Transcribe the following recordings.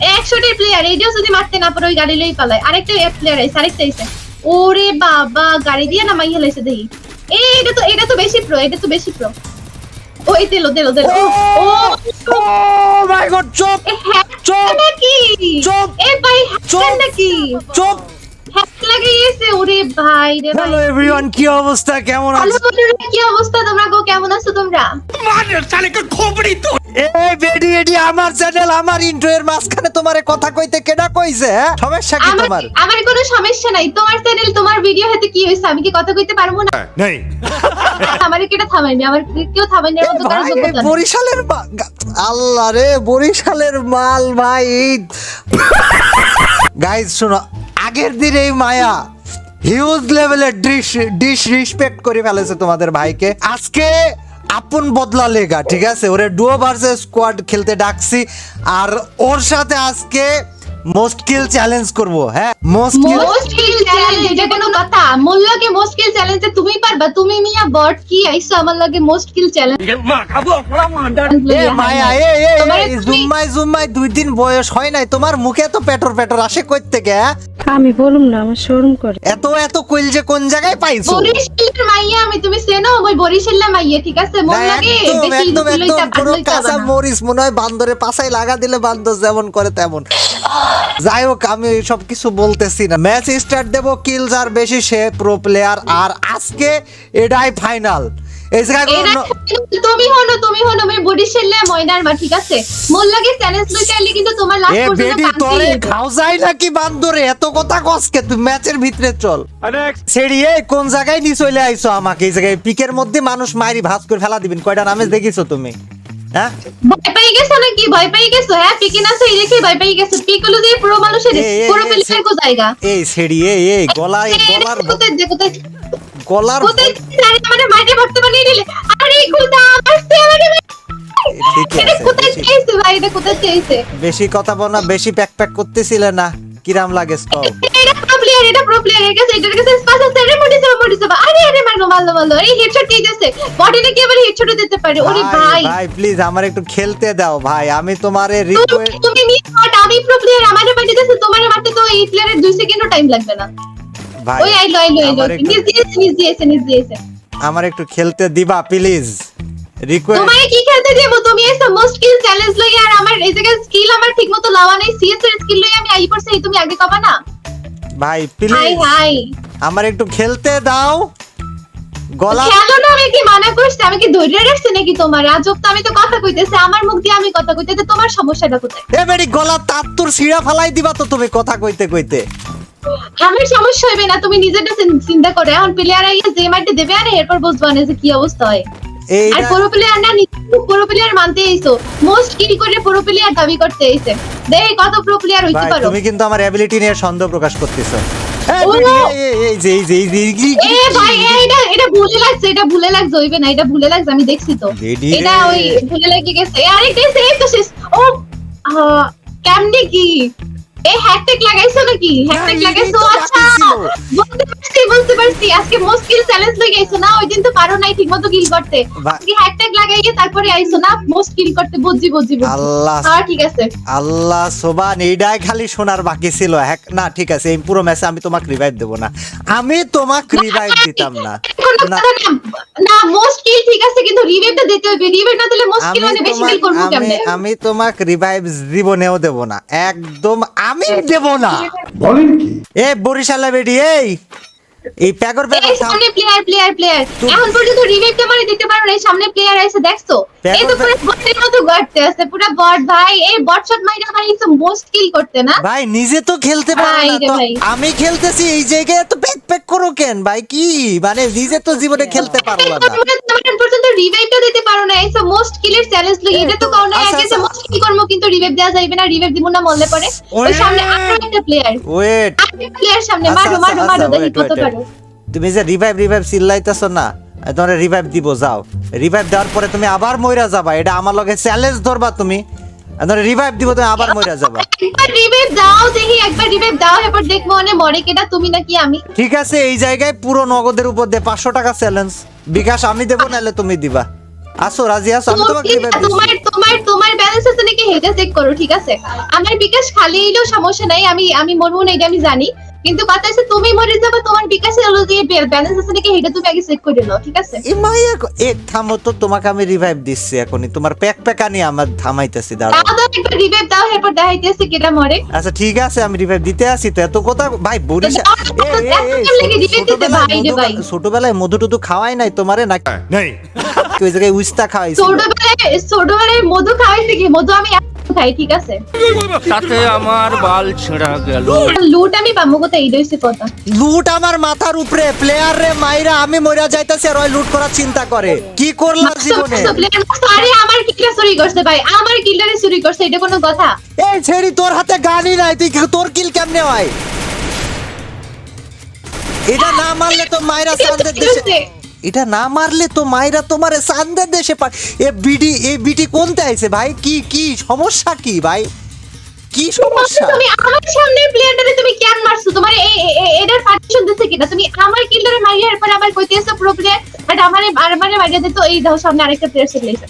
100টাই player, এইটাও যদি মারতে না পারো ওই গাড়ি লই পালায়। আরেকটা প্লেয়ার আইছে, আরেকটা আইছে। ওরে বাবা, গাড়ি দিয়ে না মাইয়া লাইছে দেখি। এটা তো বেশি প্রো, এটা তো বেশি প্রো। ওই দিল। ও মাই গড, চুপ চুপ নাকি চুপ এ ভাই হ্যাক নাকি চুপ। হ্যাক লাগিয়েছে। ওরে ভাই রে ভাই। হ্যালো এভরিওয়ান, কি অবস্থা, কেমন হ্যালো আছো? বন্ধুরা, কি অবস্থা তোমরা? কেমন আছো তোমরা? এই বেডি এডি আমার চ্যানেল, আমার ইন্ট্রো এর মাঝখানে তোমারে কথা কইতে কেডা কইছে? হ্যাঁ, সমস্যা কি তোমার? আমার কোনো সমস্যা নাই, তোমার চ্যানেল তোমার ভিডিও হাতে কি হইছে আমি কি কথা কইতে পারবো না? নাই আমারে কেডা থামাইনি, আমার কেউ থামাইনি এর মতো কারো ভাই, যোগ্যতা নেই। বরিশালের আল্লাহ রে, বরিশালের মাল ভাই। গাইস শুনো, আগের দিন এই মায়া হিউজ লেভেলের ডিসরেসপেক্ট করে ফেলেছে তোমাদের ভাইকে। আজকে আপন বদলা লেগা, ঠিক আছে, ওরে ডুও ভার্সেস স্কোয়াড খেলতে ডাকছি, আর ওর সাথে আজকে মোস্ট কিল চ্যালেঞ্জ করব। হ্যাঁ, মোস্ট কিল চ্যালেঞ্জ, এটা কোনো কথা? মোল্লাকে মোস্ট কিল চ্যালেঞ্জে তুমি পারবা? তুমি মিয়া বট কি আইছো আমার লাগে মোস্ট কিল চ্যালেঞ্জ? এ মায়া, জুম্মাই 2 দিন বয়স হয় নাই তোমার, মুখে তো পেটর আসে কই থেকে? আমি বলুম না, আমার শরম করে। এত কইল যে কোন জায়গায় পাইছো? বরিশালের মাইয়া আমি, তুমি চেনো? ওই বরিশালের মাইয়া, ঠিক আছে? মোল্লাকে বেশি লইতা কাঁচা মরিচ মনে হয় বান্দরে পাছায় লাগা দিলে বান্দর যেমন করে তেমন। যাই হোক, আমি সব কিছু বলতেছি না। ম্যাচ স্টার্ট দেব, কিল যার বেশি সে প্রো প্লেয়ার, আর আজকে এটাই ফাইনাল। এই জায়গায় তুমি হনো আমি বরিশালে ময়নার মা, ঠিক আছে? মোল্লাকে চ্যালেঞ্জ লইতে আইলে কিন্তু তোমার লাস্ট এ পর্যন্ত বেডি তোরে খাও যায় নাকি বান্দরে? এত কথা কসকে তুই? ম্যাচের ভিতরে চল। সেড়ি, এই কোন জায়গায় নি চলে আইছো আমাকে? এই জায়গায় পিকের মধ্যে মানুষ মারি ভাঁজ করে ফেলা দিবেন। কয়টা নামে দেখিছো তুমি? হ্যাঁ, ভয় পেয়ে গেছো নাকি? ভয় পেয়ে গেছো? হ্যাঁ, পিকে না সেই দেখে ভয় পেয়ে গেছো। পিক হলো যে পুরো মানুষের পুরো প্লেয়ার কো জায়গা। এই সেড়ি, এই গলার কোথায় আরে আমারে মাইরে ভরতে বানিয়ে দিলে। আরে খুদা আসছে আমারে। ঠিক এটা আছে, কোথায় চাইছে ভাই? এটা কোথায় চাইছে? বেশি কথা বল না, বেশি প্যাক করতেছিলে না। কিরাম লাগে স্টপ? এটা প্রো প্লেয়ার এর কাছে, এটার কাছে স্পাস আছে। আরে মরিছে। আরে মারলো। এই হেডশট দিয়ে দিয়েছে। বডিতে কি আবার হেডশট দিতে পারে? ওরে ভাই ভাই প্লিজ আমার একটু খেলতে দাও ভাই, আমি তোমারে রিকোয়েস্ট। তুমি নি শট, আমি প্রো প্লেয়ার, আমারে মারতে দিতেছে। তোমারে মারতে তো এই প্লেয়ারের 2 সেকেন্ডও টাইম লাগবে না। ভাই ওই আইলো নিজ দিয়েছে। আমার একটু খেলতে দিবা প্লিজ, রিকোয়েস্ট। তোমারে কি খেলতে দেব? তুমি এসে মোস্ট স্কিল চ্যালেঞ্জ লই, আর আমার এই জায়গায় স্কিল আমার ঠিকমতো লাওয়া নাই। সিএস এর স্কিল লই আমি আই পড়ছি, তুমি আগে কবা না ভাই হাই প্লিজ হাই। আমার একটু খেলতে দাও। গলা খেলো না, আমি কি মানা করছি? আমি কি ধৈর্য রাখছি নাকি তোমার? আজব তো, আমি তো কথা কইতেছি, আমার মুখ দিয়ে আমি কথা কইতেছি, তোমার সমস্যাটা কোথায়? এবারে গলা তার তোর সিঁড়া ফালাই দিবা তো তুমি কথা কইতে। আমার সমস্যা হবে না, তুমি নিজেটা চিন্তা করে। এখন প্লেয়ার আইয়া যে মাইতে দেবে, আর এরপর বুঝবা না যে কি অবস্থা হয়। আর পুরো প্লেয়ার না, পুরো প্লেয়ার মানতে আইছো, মোস্ট কিল করে পুরো প্লেয়ার দাবি করতে আইছে। দেখি কত প্রো প্লেয়ার হইতে ভাই পারো। তুমি কিন্তু আমার অ্যাবিলিটি নিয়ে সন্দেহ প্রকাশ করতেছো। এ ভাই, এটা ভুলে লাগছে হইবে না, এটা ভুলে লাগছে, আমি দেখছি তো। এটা ওই ভুলে লাগি গেছে। আরেকটা সেভ তো শেষ। ও কেমনে কি এই হ্যাশট্যাগ লাগাইছো নাকি? হ্যাশট্যাগ লাগাইছো? আচ্ছা, বলতে পারছি আজকে মোস্ট কিল চ্যালেঞ্জ লই আইছো না? ওই দিন তো পারো নাই ঠিকমতো কিল করতে। আজকে হ্যাশট্যাগ লাগাইয়ে তারপরে আইছো না মোস্ট কিল করতে। বুঝছি। আল্লাহ ঠিক আছে। আল্লাহ সোবান, এইটাই খালি শোনার বাকি ছিল। না ঠিক আছে, এই পুরো ম্যাচে আমি তোমাকে রিভাইভ দেব না। আমি তোমাকে রিভাইভ দিতাম না। না মোস্ট কিল ঠিক আছে, কিন্তু রিভাইভটা দিতে হবে। রিভাইভ না দিলে মোস্ট কিল মানে বেশি কিল করব কেমনে? আমি তোমাকে রিভাইভ জীবনেও দেব না, একদম আমি দেব না। বলেন কি? এ বরিশালা বেডি, এই প্যাগর সামনে প্লেয়ার এখন পর্যন্ত রিভাইভটা মানে দিতে পারো না। এই সামনে প্লেয়ার আছে, দেখছো? এই তো পুরো বটের মতো গড়তে আছে, পুরো বট ভাই। এই বট শট মাইরা মানে ইস মোস্ট কিল করতে না ভাই, নিজে তো খেলতে পারো না তো আমি খেলতেছি এই জায়গায় তো প্যাক করো কেন ভাই? কি মানে নিজে তো জীবনে খেলতে পারো না। এখন পর্যন্ত রিভাইভটা দিতে পারো না। এই মোস্ট কিলের চ্যালেঞ্জ লই, এটা তো কারণ আগে যে মোস্ট কিল করব, কিন্তু রিভাইভ দেওয়া যাবে না। রিভাইভ দিব না মরলে পরে। ওই সামনে আরো একটা প্লেয়ার, ওয়েট, প্লেয়ার সামনে মারো দেখি কত পারো। তুমি যে রিভাইভ চিল্লাইতেছ না, তোমার রিভাইভ দিব। যাও, রিভাইভ দেওয়ার পরে তুমি আবার মইরা যাবা। এটা আমার লগে চ্যালেঞ্জ ধরবা তুমি। রিভাইভ দিব, তুমি আবার মইরা যাবা। একবার রিভাইভ দাও দেখি, একবার রিভাইভ দাও, এবার দেখবো মানে মরে কেডা, তুমি নাকি আমি। ঠিক আছে, এই জায়গায় পুরো নগদের উপর দিয়ে 500 টাকা চ্যালেঞ্জ। বিকাশ আমি দেবো, নাহলে তুমি দিবা। আসো রাজি আসো, আমি তোমাকে রিভাইভ দিচ্ছি। তোমার ব্যালেন্স আছে নাকি হেডা চেক করো, ঠিক আছে? আমার বিকাশ খালি হইলেও সমস্যা নাই, আমি মরবো না এটা আমি জানি, কিন্তু কথা হচ্ছে তুমি মরে যাবে, তোমার বিকাশে হলো যে ব্যালেন্স আছে নাকি হেডা তুমি আগে চেক করে নাও, ঠিক আছে? এই মাইয়া এক থামো তো, তোমাকে আমি রিভাইভ দিচ্ছি এখনই, তোমার প্যাক প্যাকানি আমার থামাইতেছি, দাঁড়াও। দাও একটা রিভাইভ দাও, এরপর দেখাইতেছে কেটা মরে। আচ্ছা ঠিক আছে, আমি রিভাইভ দিতে আসি তো, এত কথা ভাই বরিশা। ছোটবেলায় মধু টুধু খাওয়াই নাই তোমারে না? ওই জায়গায় উস্তা খাওয়াইছি। ছোটবেলায় মধু খাওয়াইছে কি? মধু আমি খাই, ঠিক আছে? তাতে আমার বাল ছেঁড়া গেল। লুট আমি পাবো কোথায়, এই হইছে কথা। লুট আমার মাথার উপরে, প্লেয়ার রে মাইরা আমি মইরা যাইতাছি আর ওই লুট করার চিন্তা করে। কি করলাম জীবনে? আরে আমার কিলটা চুরি করছে ভাই, আমার কিলটারে চুরি করছে, এটা কোনো কথা? এই ছেড়ি, তোর হাতে গানই নাই, তুই তোর কিল কেমনে হয়? এটা না মারলে তো মাইরা চান্দের দেশে, এটা না মারলে তো মাইরা তোমারে চান্দের দেশে এ বিটি কোনতে আইছে ভাই? কি কি সমস্যা কি ভাই? কি সমস্যা? তুমি আমার সামনে প্লেয়ারটারে তুমি কেন মারছো? তোমার এটার পার্টিশন দিতে কিনা? তুমি আমার কিলটারে মারিয়ার পর আবার কইতেছো প্রো প্লেয়ার, বাট আমারে মারিয়া দিত, এই দাও সামনে আরেকটা প্লেয়ার চলে এসেছে।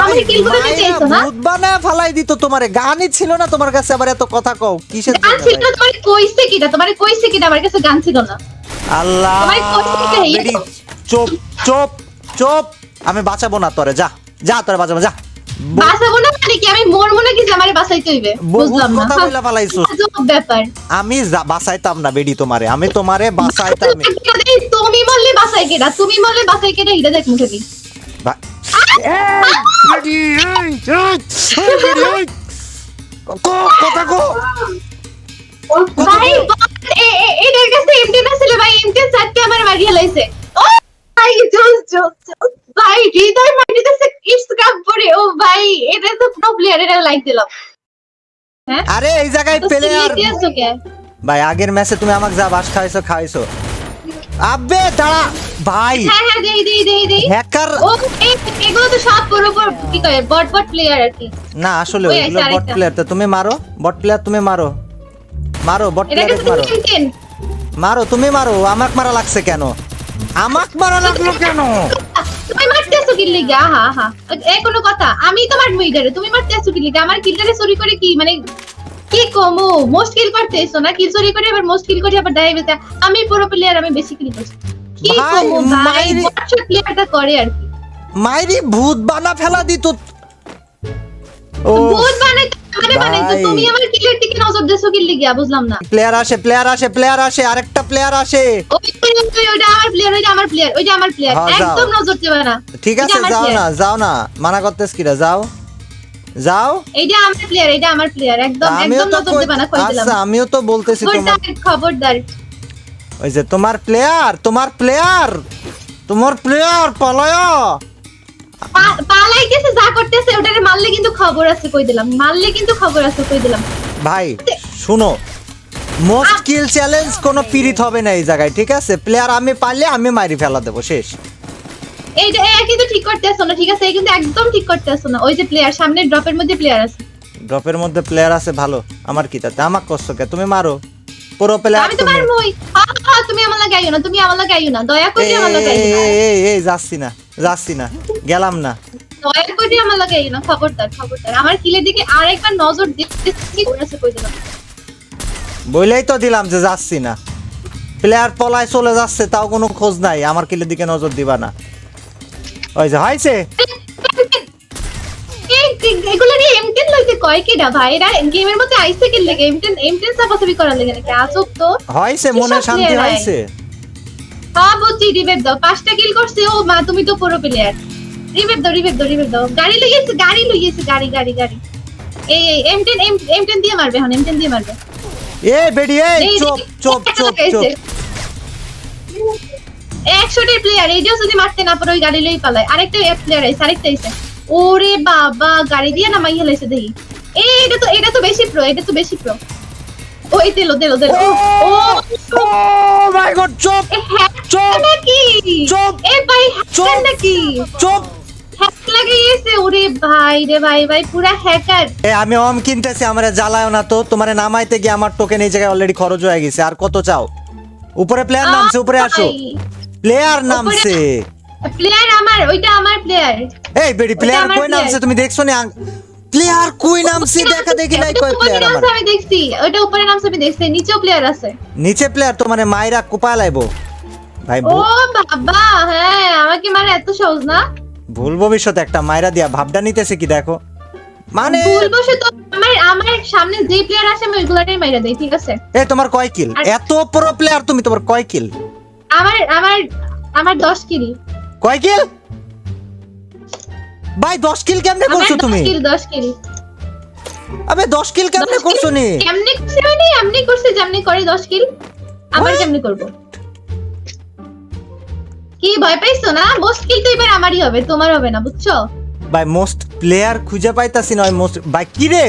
আমি কিলগুলো দিতে চাইছো না? ভূত বানায় ফালাই দিত তোমারে, গানই ছিল না তোমার কাছে, আবার এত কথা কও কিসের জন্য? গান ছিল, তোমারে কইছে কিনা? তোমারে কইছে কিনা আমার কাছে গান ছিল না? আল্লাহ, তোমারে কইছে কি? বেডি চুপ চুপ চুপ, আমি বাঁচাবো না তোরে, যা যা তোরে বাঁচাবো, যা। বাঁচাবো না মানে কি? আমি মরবো নাকি যে আমারে বাঁচাইতে হইবে? বুঝলাম না। কথা বইলা ফালাইছো। আজব ব্যাপার। আমি বাঁচাইতাম না বেডি তোমারে, আমি তোমারে বাঁচাইতাম। তুমি মরলে বাঁচাই কেডা? তুমি মরলে বাঁচাই কেডা? এটা দেখ মুখে দি। কথা কো ভাই এটার কাছে এমটেন ছিল ভাই, এমটেন চারটে আমার মারিয়া লাইছে। ও ভাই ভাই হৃদয় মারিতেছে স্ক্রাব করে। ও ভাই এটা তো প্রো প্লেয়ার, এটা লাইক দিলাম। হ্যাঁ আরে এই জায়গায় প্লেয়ার কে ভাই, আগের ম্যাচে তুমি আমাকে যা বাস খাইছো। আবে দাঁড়া ভাই, হ্যাঁ দেই হ্যাকার। ও এগুলো তো সব পুরো কি কয় বট প্লেয়ার আর কি। না আসলে ওই ওইগুলো আছে বট আরেকটা। প্লেয়ার, তো তুমি মারো বট প্লেয়ার, তুমি মারো বট এটা প্লেয়ার, কিন্তু মারো এমটেন। তুমি মারো। আমাক মারা লাগছে কেন? আমাক মারা লাগলো কেন? তুমি মারতেছো কি লিগা? হা এই কোনো কথা? আমি তো মারবো ইদারে, তুমি মারতেছো কি লিগা? আমার কিলটারে চুরি করে কি মানে কি কমো? মোস্ট কিল করতেছো না? কিল চুরি করে আবার মোস্ট কিল করে আবার দাই বেটা। আমি পুরো প্লেয়ার, আমি বেশি কিল করছি। কি ভাই, কমো ভাই? মাইরি- বট প্লেয়ারটা করে আর কি। মাইরি ভূত বানা ফেলা দিত। ও বহুত বানাইতো, বানাইতো। ভাই। তুমি আমার কিলের দিকে নজর দিছো কি লিগা? বুঝলাম না। প্লেয়ার আসে, আরেকটা প্লেয়ার আসে। ওইটা আমার প্লেয়ার, ওইটা আমার প্লেয়ার, হ্যাঁ, যাও। একদম নজর দেবে না। ঠিক আছে, এটা আমার যাও player। না মানা করতেছ কিরা, যাও এইটা আমার প্লেয়ার, একদম আমিও তো নজর দেবে না, কই দিলাম। আচ্ছা, আমিও তো বলতেছি তোমার, খবরদার। ওই যে তোমার প্লেয়ার পালায়া। পালাইতেছে, যা করতেছে ওটারে মারলে কিন্তু খবর আছে, কই দিলাম। ভাই শুনো, মোস্ট কিল চ্যালেঞ্জ কোনো পিরিত হবে না এই জায়গায়, ঠিক আছে? প্লেয়ার আমি পারলে আমি মারি ফেলা দেবো, শেষ। এইটা কিন্তু ঠিক করতেছ না, ঠিক আছে? এই কিন্তু একদম ঠিক করতেছ না। ওই যে প্লেয়ার সামনে ড্রপের মধ্যে প্লেয়ার আছে। ড্রপের মধ্যে প্লেয়ার আছে, ভালো, আমার কি তাতে? আমাক কষ্ট কে? তুমি মারো, পুরো প্লেয়ার আমি তো তুমি। মারমই। হ্যাঁ তুমি আমার লাগে আইও না, দয়া করে আমার লাগে আইও না। এই যাচ্ছি না, গেলাম না। দয়া করে আমার লাগে আইও না, খবরদার। আমার কিলের দিকে আরেকবার নজর দিতে কি করেছে, কই দিলাম। বইলেই তো দিলাম যে যাচ্ছি না। প্লেয়ার পলায় চলে যাচ্ছে, তাও কোনো খোঁজ নাই, আমার কিলের দিকে নজর দিবা না। ওই যে হয়েছে, এগুলো নিয়ে এমটেন লইতে কয় কিডা ভাই? এরা গেমের মধ্যে আইছে কি লাগে? এমটেন সাপাসাপি করার লাগে নাকি? আজব তো। হয়েছে, মনে কিসব শান্তি player হয়েছে। হ্যাঁ বুঝছি, রিভাইভ দাও। 5টা কিল করছে ও মা, তুমি তো পুরো প্লেয়ার। রিভাইভ দাও। গাড়ি লইয়েছে। গাড়ি। এই এমটেন দিয়ে মারবে, এখন এমটেন দিয়ে মারবে। এ বেডি, এই চুপ। 100টার প্লেয়ার, এইটাও যদি মারতে না পারে ওই গাড়ি লই পালায়। আরেকটা প্লেয়ার আইছে। ওরে বাবা, গাড়ি দিয়ে নামাই হেলাইছে দেখি। এটা তো বেশি প্রো। ওই দিল। ও মাই গড, চুপ। চুপ। নাকি? চুপ। এ ভাই চুপ। হ্যাকার নাকি? চুপ। হ্যাক লাগিয়েছে। ওরে ভাই রে ভাই পুরা হ্যাকার। আমি অম কিনতেছি, আমারে জ্বালায়ও না তো। তোমারে নামাইতে গিয়ে আমার টোকেন এই জায়গায় অলরেডি খরচ হয়ে গেছে, আর কত চাও? উপরে প্লেয়ার নামছে, উপরে আসো। প্লেয়ার নামছে। প্লেয়ার আমার, ওইটা আমার প্লেয়ার। এই বেডি প্লেয়ার আমার কই নামছে player। তুমি দেখছো না? প্লেয়ার কই নামছে দেখা দেখি নাই কই প্লেয়ার আমার। আমি দেখছি, ওইটা উপরে নামছে আমি দেখছি, নিচেও প্লেয়ার আছে। নিচে প্লেয়ার তো মানে মাইরা কোপায় লাইবো ভাই। ও বাবা, হ্যাঁ আমাকে মানে এত সহজ না। ভুল ভবিষ্যৎ একটা মাইরা দিয়া ভাবটা নিতেছে কি দেখো মানে। ভুল বসে তো আমার সামনে যে প্লেয়ার আসে আমি ওইগুলাটাই মাইরা দেই, ঠিক আছে? এ তোমার কয় কিল? এত প্রো প্লেয়ার তুমি, তোমার কয় কিল? আমার 10 কিল। কয় কিল ভাই? 10 কিল কেমনে করছো তুমি? 10 কিল। আবে 10 কিল কেমনে করছো নি? কেমনে করছি মানে এমনি করছি যেমনি করে 10 কিল। আমার কেমনে করব? কি ভয় পাইছো না? মোস্ট কিল তো এবার আমারই হবে, তোমার হবে না, বুঝছো? ভাই মোস্ট প্লেয়ার খুঁজে পাইতাছি নয়। মোস্ট ভাই কি রে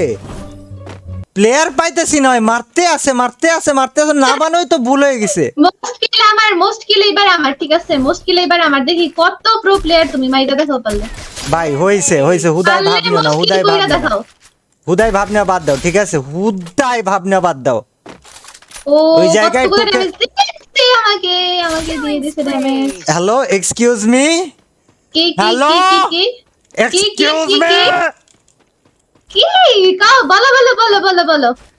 প্লেয়ার পাইতাছি নয়। মারতে আছে না বানোই তো ভুল হয়ে গেছে। মোস্ট কিল এবার আমার, ঠিক আছে? মোস্ট কিল এবার আমার। দেখি কত প্রো প্লেয়ার তুমি মাইরা দেখাও পারলে। ভাই হইছে হুদাই পারলে ভাবনিও না, most হুদাই kill কইরা ভাবনিও না। দেখাও। হুদাই ভাবনা বাদ দাও, ঠিক আছে? হুদাই ভাবনা বাদ দাও। ও ওই জায়গায় কতগুলো তোকে- damage দিচ্ছে আমাকে দিয়ে দিছে ড্যামেজ। হ্যালো এক্সকিউজ মি, কি হ্যালো কি এক্সকিউজ মি। কি কাও বলো।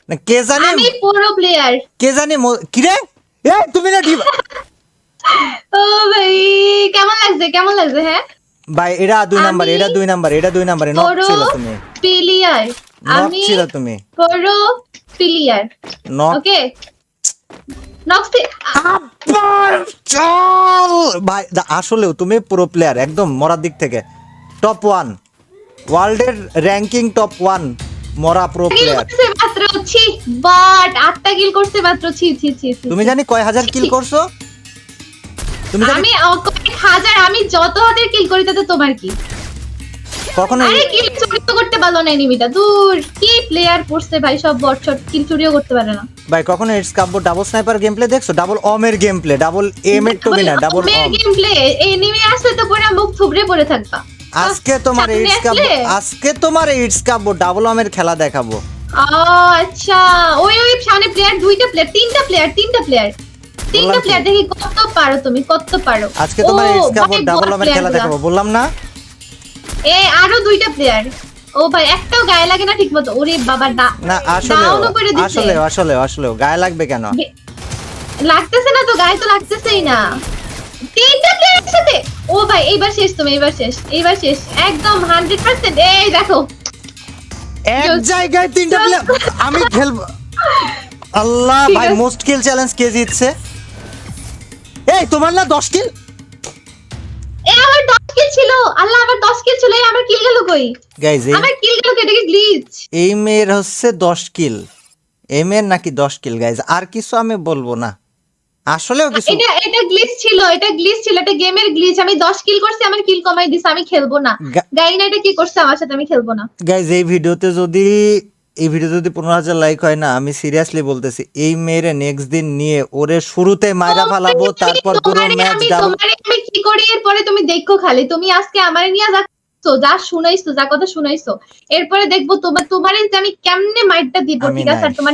না কে জানে, আমি প্রো প্লেয়ার। কে জানে কি রে? এ তুমি না ডিভ ও ভাই কেমন লাগছে হ্যাঁ? ভাই এটা 2 নাম্বার, আমি এটা 2 নাম্বার, এটা 2 নাম্বারে নক প্রো ছিল তুমি, প্লেয়ার। নক আমি ছিল তুমি, প্রো প্লেয়ার। নক ওকে নক্সি আবার চল ভাই। আসলেও তুমি প্রো প্লেয়ার একদম মরার দিক থেকে টপ 1 ওয়ার্ল্ডের র্যাঙ্কিং টপ 1 মরা প্রো কিল প্লেয়ার। করছে মাত্র ছি, বাট 8টা কিল করছে মাত্র ছি। তুমি জানি কয় হাজার কিল করছো? তুমি জানি আমি কয়েক হাজার, আমি যত হাজার কিল করি তাতে তোমার কি? কখনো আরে কিল চুরি তো করতে পারলো না এনিমিটা, দূর কি প্লেয়ার পড়ছে ভাই, সব বট শট, কিল চুরিও করতে পারে না। ভাই কখনো ইটস কাব্য ডাবল স্নাইপার গেম প্লে দেখছো? ডাবল অমের গেম প্লে, ডাবল এম এর টবি না, ডাবল অম। গেম প্লে এনিমি আসলে তো পুরো মুখ থুবড়ে পড়ে থাকবা। আজকে তোমার সামনে ইটস কাব্য, আসলে? আজকে তোমার ইটস কাব্য ডাবল অমের খেলা দেখাবো। ও আচ্ছা, ওই সামনে প্লেয়ার, তিনটা প্লেয়ার বললাম কি? দেখি কত পারো তুমি, কত পারো। আজকে তোমার ও, ইটস কাব্য ভাই, ডাবল বট অমের খেলা player দেখাবো, গুলা। বললাম না? আরো 2টা প্লেয়ার। ও ভাই একটাও গায়ে লাগে না ঠিক মতো। ওরে বাবা না আসলে ডাউনও করে দিছে। আসলে গায়ে লাগবে কেন? লাগতেছে না তো, গায়ে তো লাগতেছেই না। 3টা প্লেয়ার একসাথে। ও ভাই এইবার শেষ তুমি, এইবার শেষ একদম 100%। এই দেখো এক Just- জায়গায় 3টা প্লেয়ার আমি খেলবো। আল্লাহ ঠিক ভাই আছে। মোস্ট কিল চ্যালেঞ্জ কে জিতছে? এই তোমার না 10 কিল? আমার 10 কিল ছিল। আল্লাহ আমার 10 কিল ছিল, আমার কিল গেল কই? গাইজ আমার কিল গেল কেটে কি গ্লিচ? এই মেয়ের হচ্ছে 10 কিল, এই মেয়ের নাকি 10 কিল গাইজ। আর কিছু আমি বলবো না, আসলেও কিছু। এটা গ্লিচ ছিল, এটা গেমের গ্লিচ। আমি 10 কিল করছি, আমার কিল কমাই দিছে, আমি খেলবো না। গাইনা এটা কি করছে আমার সাথে, আমি খেলবো না। গাইজ এই ভিডিওতে যদি 15,000 লাইক হয় না, আমি সিরিয়াসলি বলতেছি এই মেয়েরে নেক্সট দিন নিয়ে ওরে শুরুতে মাইরা ফালাবো, তারপর পুরো ম্যাচ ডাবল। আমি কি করি এরপরে তুমি দেখো খালি। তুমি আজকে আমারে নিয়ে যা শুনাইছো, যা কথা শুনাইছো, এরপরে দেখবো তোমারে আমি কেমনে মাইরটা দিব, আমি ঠিক আছে? নাই। আর তোমার